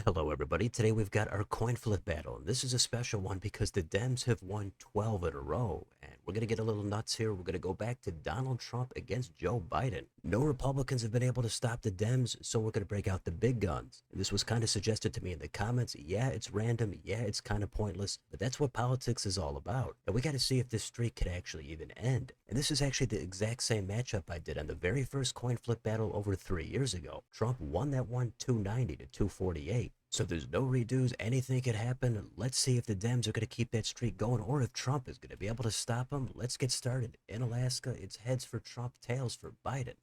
Hello, everybody. Today we've got our coin flip battle, and this is a special one because the Dems have won 12 in a row, and we're going to get a little nuts here. We're going to go back to Donald Trump against Joe Biden. No Republicans have been able to stop the Dems, so we're going to break out the big guns. And this was kind of suggested to me in the comments. Yeah, it's random. Yeah, it's kind of pointless, but that's what politics is all about. And we got to see if this streak could actually even end. And this is actually the exact same matchup I did on the very first coin flip battle over 3 years ago. Trump won that one 290 to 248. So there's no redos, anything could happen. Let's see if the Dems are going to keep that streak going or if Trump is going to be able to stop them. Let's get started. In Alaska, it's heads for Trump, tails for Biden.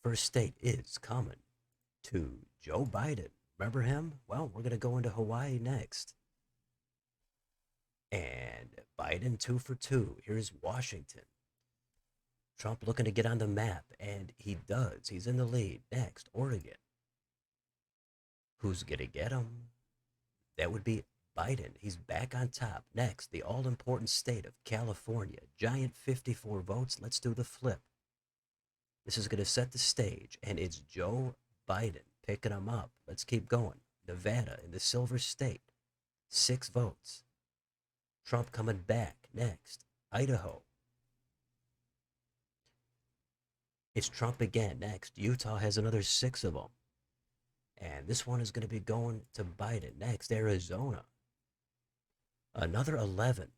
First state is coming to Joe Biden. Remember him? Well, we're going to go into Hawaii next. And Biden 2 for 2. Here's Washington. Trump looking to get on the map, and he does. He's in the lead. Next, Oregon. Who's going to get him? That would be Biden. He's back on top. Next, the all important state of California. Giant 54 votes. Let's do the flip. This is going to set the stage, and it's Joe Biden picking him up. Let's keep going. Nevada in the Silver State. 6 votes. Trump coming back. Next, Idaho. It's Trump again. Next, Utah has another 6 of them. And this one is going to be going to Biden. Next, Arizona. Another 11.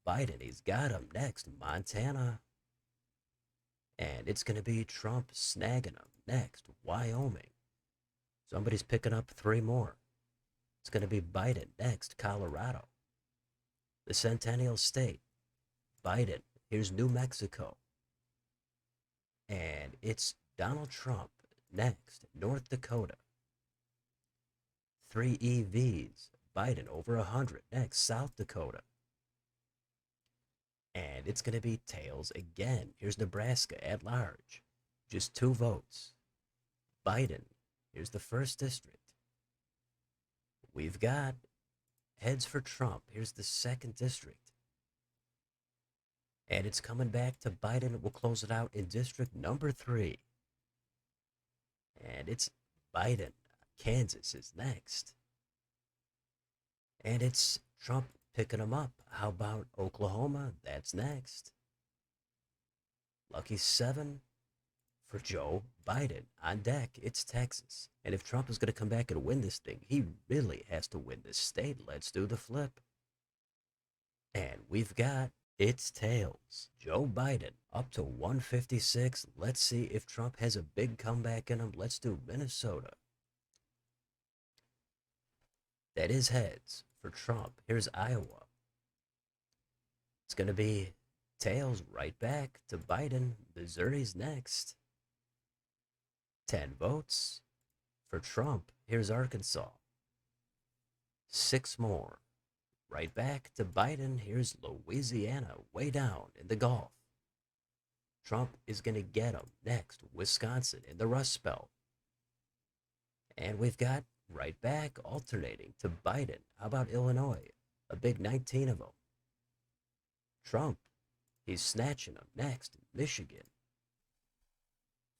Biden, he's got him. Next, Montana. And it's going to be Trump snagging him. Next, Wyoming. Somebody's picking up 3 more. It's going to be Biden. Next, Colorado. The Centennial State. Biden. Here's New Mexico. And it's Donald Trump. Next, North Dakota. 3 EVs. Biden over 100. Next, South Dakota. And it's going to be tails again. Here's Nebraska at large. Just 2 votes. Biden. Here's the first district. We've got heads for Trump. Here's the second district. And it's coming back to Biden. We'll close it out in district number 3. And it's Biden. Kansas is next. And it's Trump picking them up. How about Oklahoma? That's next. Lucky 7 for Joe Biden. On deck, it's Texas. And if Trump is going to come back and win this thing, he really has to win this state. Let's do the flip. And we've got it's tails. Joe Biden up to 156. Let's see if Trump has a big comeback in him. Let's do Minnesota. That is heads for Trump. Here's Iowa. It's going to be tails right back to Biden. Missouri's next. 10 votes for Trump. Here's Arkansas. 6 more. Right back to Biden. Here's Louisiana, way down in the Gulf. Trump is going to get him. Next, Wisconsin in the Rust Belt. And we've got right back, alternating to Biden. How about Illinois? A big 19 of them. Trump, he's snatching them. Next, Michigan.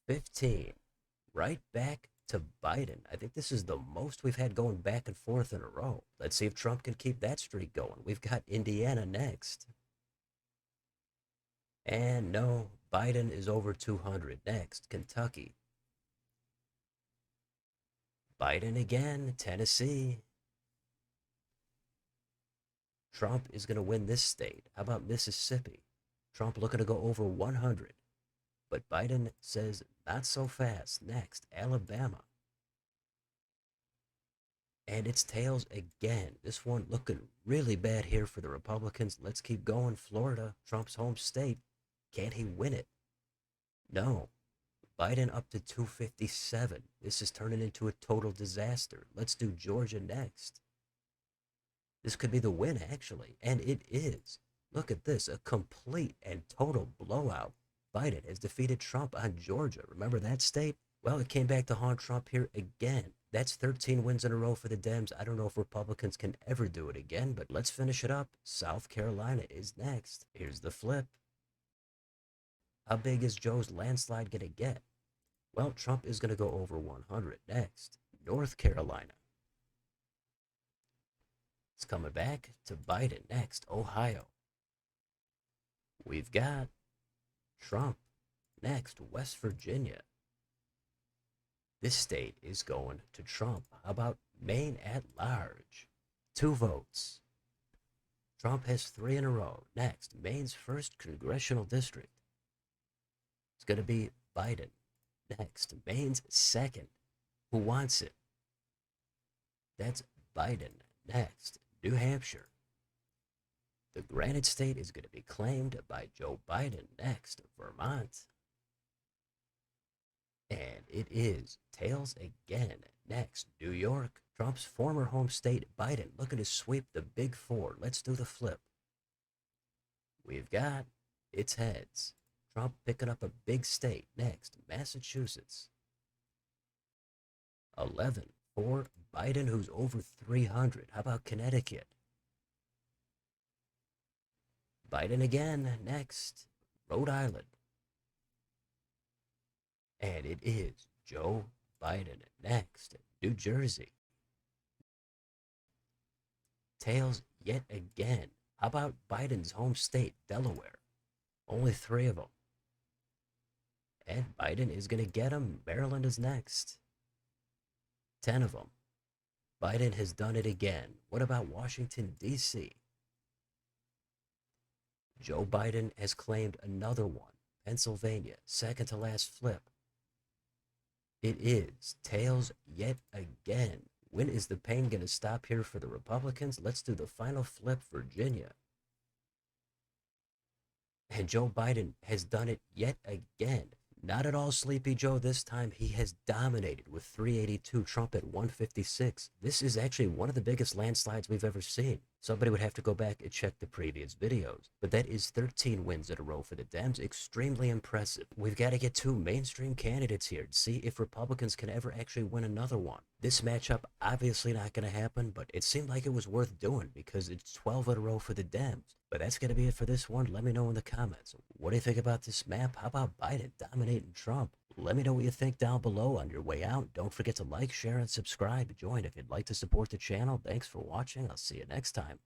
15. Right back to Biden. I think this is the most we've had going back and forth in a row. Let's see if Trump can keep that streak going. We've got Indiana next. And no, Biden is over 200. Next, Kentucky. Biden again, Tennessee. Trump is going to win this state. How about Mississippi? Trump looking to go over 100. But Biden says not so fast. Next, Alabama. And it's tails again. This one looking really bad here for the Republicans. Let's keep going. Florida, Trump's home state. Can't he win it? No. Biden up to 257. This is turning into a total disaster. Let's do Georgia next. This could be the win, actually. And it is. Look at this. A complete and total blowout. Biden has defeated Trump on Georgia. Remember that state? Well, it came back to haunt Trump here again. That's 13 wins in a row for the Dems. I don't know if Republicans can ever do it again, but let's finish it up. South Carolina is next. Here's the flip. How big is Joe's landslide going to get? Well, Trump is going to go over 100 next. North Carolina. It's coming back to Biden next, Ohio. We've got Trump next, West Virginia. This state is going to Trump. How about Maine at large? 2 votes. Trump has 3 in a row. Next, Maine's 1st congressional district. It's going to be Biden. Next, Maine's 2nd. Who wants it? That's Biden. Next, New Hampshire. The Granite State is going to be claimed by Joe Biden. Next, Vermont. And it is tails again. Next, New York. Trump's former home state, Biden, looking to sweep the big 4. Let's do the flip. We've got it's heads. Trump picking up a big state. Next, Massachusetts. 11 for Biden, who's over 300. How about Connecticut? Biden again. Next, Rhode Island. And it is Joe Biden. Next, New Jersey. Tails yet again. How about Biden's home state, Delaware? Only 3 of them. And Biden is going to get them. Maryland is next. 10 of them. Biden has done it again. What about Washington, D.C.? Joe Biden has claimed another one. Pennsylvania, second to last flip. It is tails yet again. When is the pain going to stop here for the Republicans? Let's do the final flip, Virginia. And Joe Biden has done it yet again. Not at all Sleepy Joe this time. He has dominated with 382, Trump at 156. This is actually one of the biggest landslides we've ever seen. Somebody would have to go back and check the previous videos. But that is 13 wins in a row for the Dems. Extremely impressive. We've got to get 2 mainstream candidates here to see if Republicans can ever actually win another one. This matchup, obviously not going to happen, but it seemed like it was worth doing because it's 12 in a row for the Dems. But that's going to be it for this one. Let me know in the comments. What do you think about this map? How about Biden dominating Trump? Let me know what you think down below. On your way out, don't forget to like, share, and subscribe. Join if you'd like to support the channel. Thanks for watching. I'll see you next time.